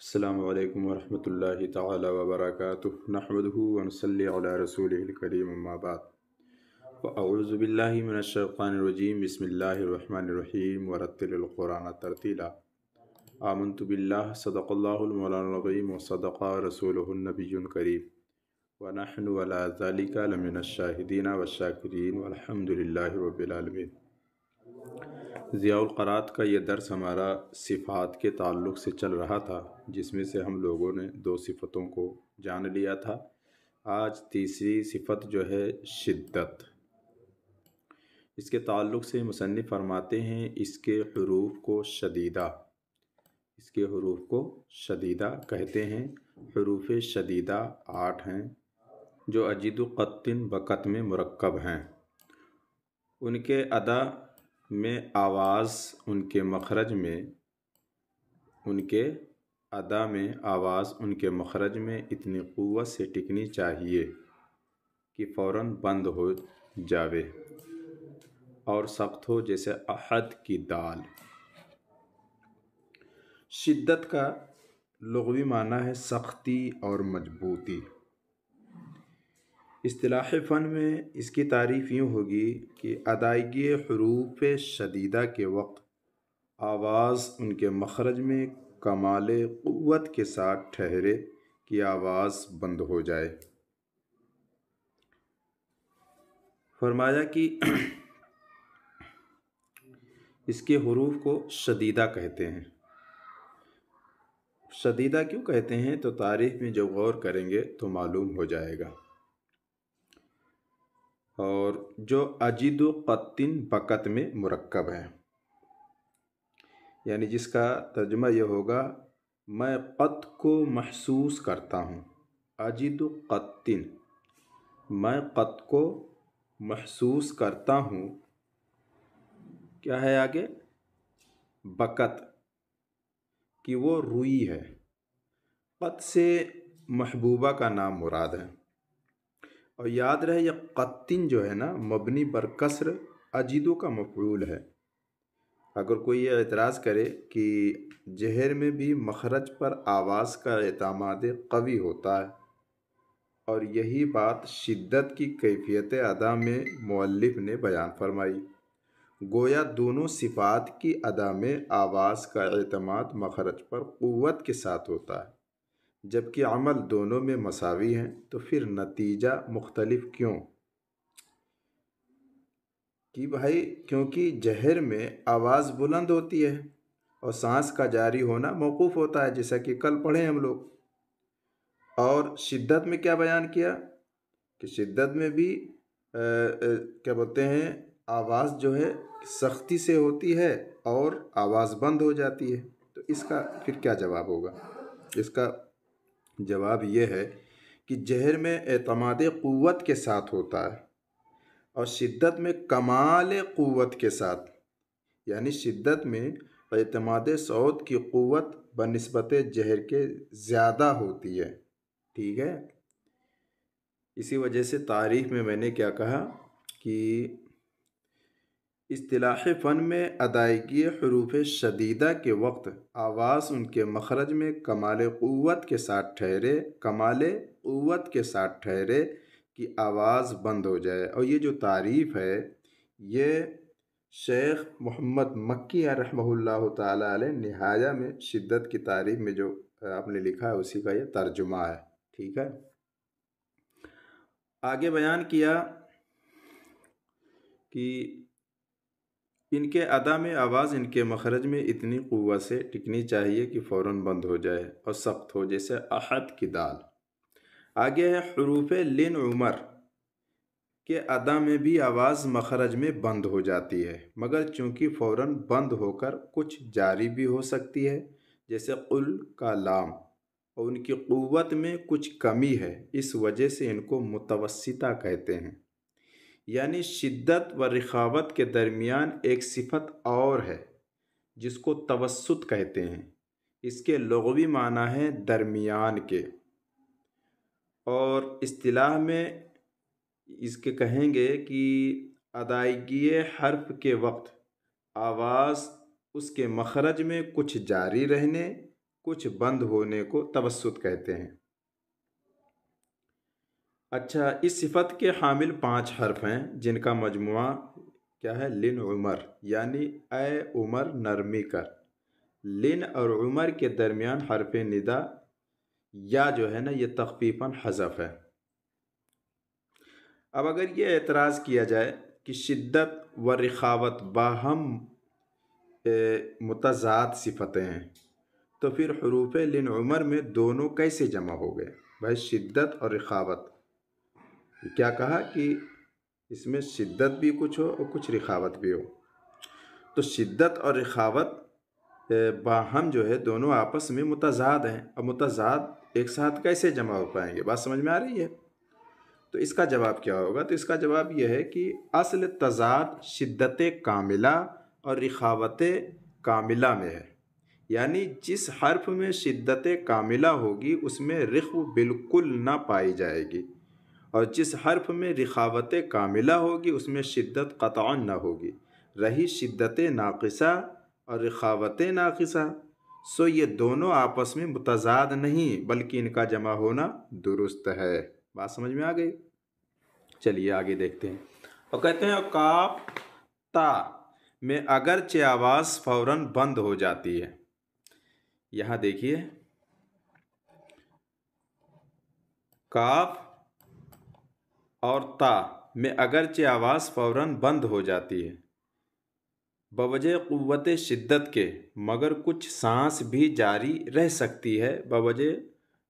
अस्सलामु अलैकुम वरहमतुल्लाहि तआला वबरकातुहु नहमदुहु व नुसल्ली अला रसूलिहिल करीम अम्मा बाद फ़अऊज़ु बिल्लाहि मिनश शैतानिर रजीम बिस्मिल्लाहिर रहमानिर रहीम वरत्तिलिल कुरान तरतीला आमनतु बिल्लाहि सदक़ल्लाहुल मौलानाल अज़ीम व सदक़ा रसूलुहुन नबियुल करीम व नहनु अला ज़ालिका लमिनश शाहिदीन वश्शाकिरीन वल्हम्दुलिल्लाहि रब्बिल आलमीन। ज़ियाउल क़रात का ये दर्स हमारा सिफ़ात के ताल्लुक़ से चल रहा था, जिसमें से हम लोगों ने दो सिफ़तों को जान लिया था। आज तीसरी सिफ़त जो है शिद्दत, इसके ताल्लुक़ से मुसन्निफ़ फरमाते हैं इसके हरूफ़ को शदीदा कहते हैं। हरूफ़ शदीदा 8 हैं जो अजीदु क़त्तिन बक़त में मुरक्कब हैं। उनके अदा में आवाज़ उनके मखरज में इतनी क़ुव्वत से टिकनी चाहिए कि फ़ौरन बंद हो जावे और सख्त हो, जैसे अहद की दाल। शिद्दत का लुग़वी माना है सख्ती और मजबूती। इस्तिलाह फ़न में इसकी तारीफ़ यूँ होगी कि अदायगी हरूफ़ शदीदा के वक्त आवाज़ उनके मखरज में कमाल क़ुव्वत के साथ ठहरे कि आवाज़ बंद हो जाए। फरमाया कि इसके हरूफ़ को शदीदा कहते हैं। शदीदा क्यों कहते हैं तो तारीफ़ में जब गौर करेंगे तो मालूम हो जाएगा। और जो अजीदु क़त्तिन बक़त में मुरक्कब है, यानी जिसका तर्जुमा यह होगा मैं क़त को महसूस करता हूँ। अजीदु क़त्तिन, मैं क़त को महसूस करता हूँ। क्या है आगे? बक़त कि वो रुई है। क़त से महबूबा का नाम मुराद है। और याद रहे यह क़त्तिन जो है ना, मबनी बर कसर अजीदु का मफ़ऊल है। अगर कोई ये एतराज़ करे कि जहर में भी मखरज पर आवाज़ का एतमाद कवी होता है, और यही बात शिद्दत की कैफियत अदा में मुअल्लिफ़ ने बयान फरमाई। गोया दोनों सिफ़ात की अदा में आवाज़ का एतमाद मखरज पर क़ुव्वत के साथ होता है, जबकि अमल दोनों में मसावी हैं, तो फिर नतीजा मुख्तलिफ क्यों? कि भाई क्योंकि जहर में आवाज़ बुलंद होती है और सांस का जारी होना मौकूफ़ होता है, जैसा कि कल पढ़े हम लोग। और शिद्दत में क्या बयान किया कि शिद्दत में भी क्या बोलते हैं, आवाज़ जो है सख्ती से होती है और आवाज़ बंद हो जाती है। तो इसका फिर क्या जवाब होगा? इसका जवाब ये है कि जहर में एतमाद क़ुव्वत के साथ होता है और शिद्दत में कमाल क़ुव्वत के साथ, यानी शिद्दत में एतमाद सौत की क़ुव्वत बनिस्बत जहर के ज़्यादा होती है। ठीक है, इसी वजह से तारीफ़ में मैंने क्या कहा कि इस्तिलाह फ़न में अदायगी हरूफ़ शदीदा के वक्त आवाज़ उनके मखरज में कमाल क़ुव्वत के साथ ठहरे कि आवाज़ बंद हो जाए। और ये जो तारीफ़ है ये शेख मोहम्मद मक्की रहमहुल्लाह ताला अलैह निहाया में शिद्दत की तारीफ़ में जो आपने लिखा है उसी का ये तर्जुमा है। ठीक है, आगे बयान किया कि इनके अदा में आवाज़ इनके मखरज में इतनी क़ुव्वत से टिकनी चाहिए कि फ़ौरन बंद हो जाए और सख्त हो, जैसे अहद की दाल। आगे है हरूफ़ लिन उमर के अदा में भी आवाज़ मखरज में बंद हो जाती है, मगर चूँकि फ़ौरन बंद होकर कुछ जारी भी हो सकती है, जैसे कुल का लाम, और उनकी क़ुव्वत में कुछ कमी है, इस वजह से इनको मुतवस्सिता कहते हैं। यानी शिद्दत व रिखावत के दरमियान एक सिफत और है जिसको तवस्सुत कहते हैं। इसके लुग़वी माना है दरमियान के, और इस्तिलाह में इसके कहेंगे कि अदायगी हर्फ के वक्त आवाज़ उसके मखरज में कुछ जारी रहने, कुछ बंद होने को तवस्सुत कहते हैं। अच्छा, इस सिफत के हामिल 5 हर्फ हैं जिनका मजमुआ क्या है? लिन उमर, यानी ए उमर नरमी कर। लिन और उमर के दरमियान हर्फ निदा या जो है ना, ये तखफीफन हज़फ है। अब अगर ये एतराज़ किया जाए कि शिद्दत व रिखावत बाहम मुतज़ाद सिफतें हैं, तो फिर हरूफ लिन उमर में दोनों कैसे जमा हो गए? भाई शिद्दत और रिखावत, क्या कहा कि इसमें शिद्दत भी कुछ हो और कुछ रिखावत भी हो। तो शिद्दत और रिखावत बाहम जो है दोनों आपस में मुतज़ाद हैं। अब मुतज़ाद एक साथ कैसे जमा हो पाएंगे? बात समझ में आ रही है? तो इसका जवाब क्या होगा? तो इसका जवाब यह है कि असल तज़ाद शिद्दत कामिला और रिखावत कामिला में है। यानी जिस हर्फ में शिद्दत कामिला होगी उसमें रिख्व बिल्कुल ना पाई जाएगी, और जिस हर्फ में रिखावत कामिला होगी उसमें शिद्दत क़तअन ना होगी। रही शिद्दत नाक़िसा और रिखावत नाक़िसा, सो ये दोनों आपस में मुतज़ाद नहीं बल्कि इनका जमा होना दुरुस्त है। बात समझ में आ गई? चलिए आगे देखते हैं। और कहते हैं काफ ता में अगरचे आवाज़ फौरन बंद हो जाती है। यहाँ देखिए, काफ और ता में अगरचे आवाज़ फौरन बंद हो जाती है बवजह क़ुव्वत शिद्दत के, मगर कुछ सांस भी जारी रह सकती है बवजह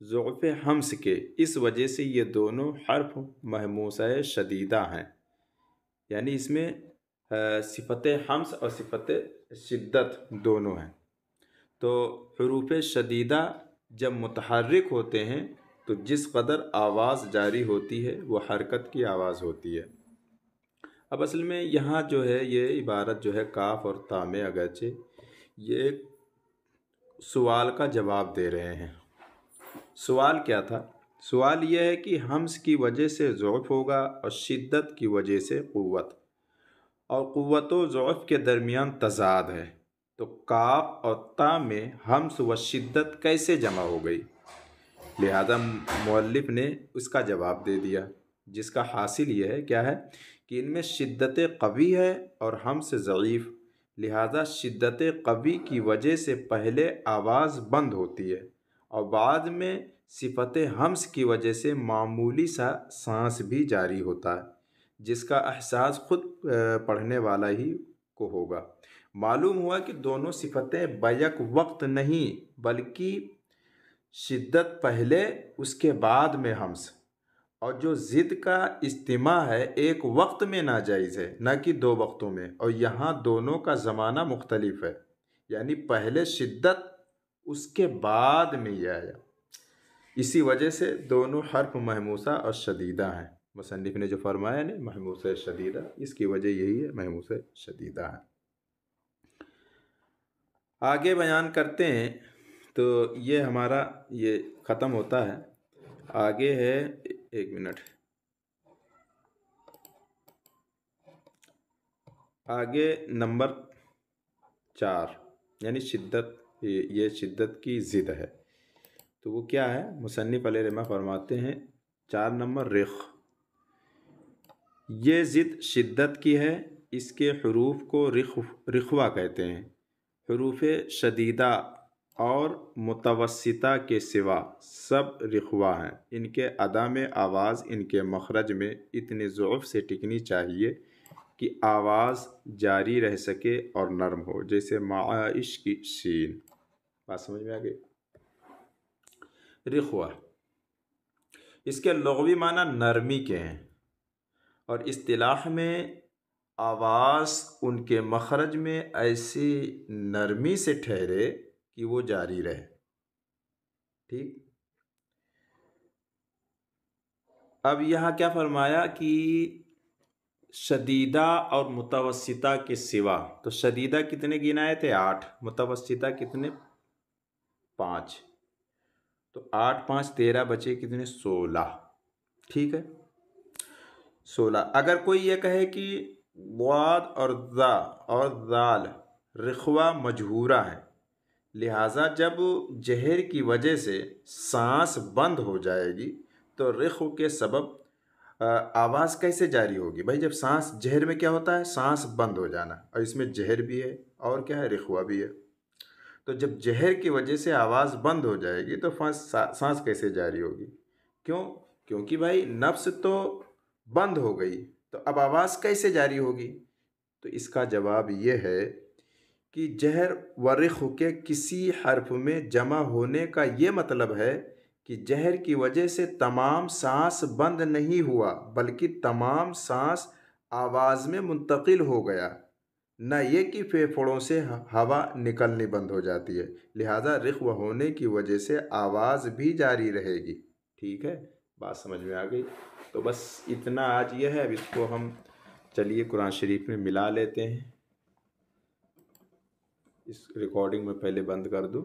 ज़ुअफ़ हम्स के। इस वजह से ये दोनों हर्फ महमूसा शदीदा हैं। यानी इसमें सिफ़त हम्स और सिफ़त शिद्दत दोनों हैं। तो हुरूफ शदीदा जब मुतहर्रिक होते हैं तो जिस कदर आवाज़ जारी होती है वो हरकत की आवाज़ होती है। अब असल में यहाँ जो है ये इबारत जो है काफ और ता में अगरचे ये एक सवाल का जवाब दे रहे हैं। सवाल क्या था? सवाल यह है कि हम्स की वजह से ज़ुअफ़ होगा और शिद्दत की वजह से क़ुव्वत, और क़ुव्वत व ज़ुअफ़ के दरमियान तज़ाद है, तो काफ और ता में हम्स व शिद्दत कैसे जमा हो गई? लिहाजा मुअल्लिफ ने उसका जवाब दे दिया, जिसका हासिल यह है क्या है कि इनमें शिद्दत क़वी है और हम्स ज़ईफ़। लिहाजा शिद्दत क़वी की वजह से पहले आवाज़ बंद होती है और बाद में सिफ़त हम्स की वजह से मामूली सा सांस भी जारी होता है, जिसका एहसास खुद पढ़ने वाला ही को होगा। मालूम हुआ कि दोनों सिफ़तें बैक वक्त नहीं बल्कि शिद्दत पहले उसके बाद में हम्स, और जो ज़िद का इस्तिमा है एक वक्त में नाजायज़ है न कि दो वक्तों में, और यहाँ दोनों का ज़माना मुख्तलिफ है। यानी पहले शिद्दत उसके बाद में ये आया। इसी वजह से दोनों हर्फ महमूसा और शदीदा हैं। मुसन्निफ ने जो फरमाया नहीं महमूसा शदीदा, इसकी वजह यही है, महमूसा शदीदा है। आगे बयान करते हैं। तो ये हमारा ये ख़त्म होता है। आगे है, एक मिनट, आगे नंबर 4 यानी शिद्दत, ये शिद्दत की ज़िद है। तो वो क्या है? मुसन्निफ अलैहिर्रहमा फरमाते हैं 4 नंबर रिख, ये ज़िद शिद्दत की है। इसके हरूफ को रिखवा कहते हैं। हरूफ शदीदा और मुतवस्सिता के सिवा सब रिखवा हैं। इनके अदा में आवाज़ इनके मखरज में इतने ज़ुअफ़ से टिकनी चाहिए कि आवाज़ जारी रह सके और नरम हो, जैसे माइश की शीन। बात समझ में आ गई? रिखवा इसके लुग़वी माना नरमी के हैं, और इस्तिलाह में आवाज़ उनके मखरज में ऐसी नरमी से ठहरे कि वो जारी रहे। ठीक, अब यहाँ क्या फरमाया कि शदीदा और मुतवस्सिता के सिवा। तो शदीदा कितने गिनाए थे? 8। मुतवस्सिता कितने? 5। तो 8 5 13 बचे कितने? 16। ठीक है, 16। अगर कोई ये कहे कि वाद और ज़ा और ज़ाल रिखवा मजहूरा है, लिहाजा जब जहर की वजह से सांस बंद हो जाएगी तो रिख्व के सबब आवाज़ कैसे जारी होगी? भाई जब सांस जहर में क्या होता है? सांस बंद हो जाना, और इसमें जहर भी है और क्या है, रिख्वा भी है। तो जब जहर की वजह से आवाज़ बंद हो जाएगी तो सांस कैसे जारी होगी? क्यों? क्योंकि भाई नफ्स तो बंद हो गई, तो अब आवाज़ कैसे जारी होगी? तो इसका जवाब ये है कि जहर व रिख्व के किसी हर्फ में जमा होने का ये मतलब है कि जहर की वजह से तमाम सांस बंद नहीं हुआ, बल्कि तमाम सांस आवाज़ में मुंतकिल हो गया। न ये कि फेफड़ों से हवा निकलनी बंद हो जाती है। लिहाजा रिख्व होने की वजह से आवाज़ भी जारी रहेगी। ठीक है, बात समझ में आ गई? तो बस इतना आज ये है। अब इसको हम चलिए कुरान शरीफ में मिला लेते हैं। इस रिकॉर्डिंग में पहले बंद कर दूँ।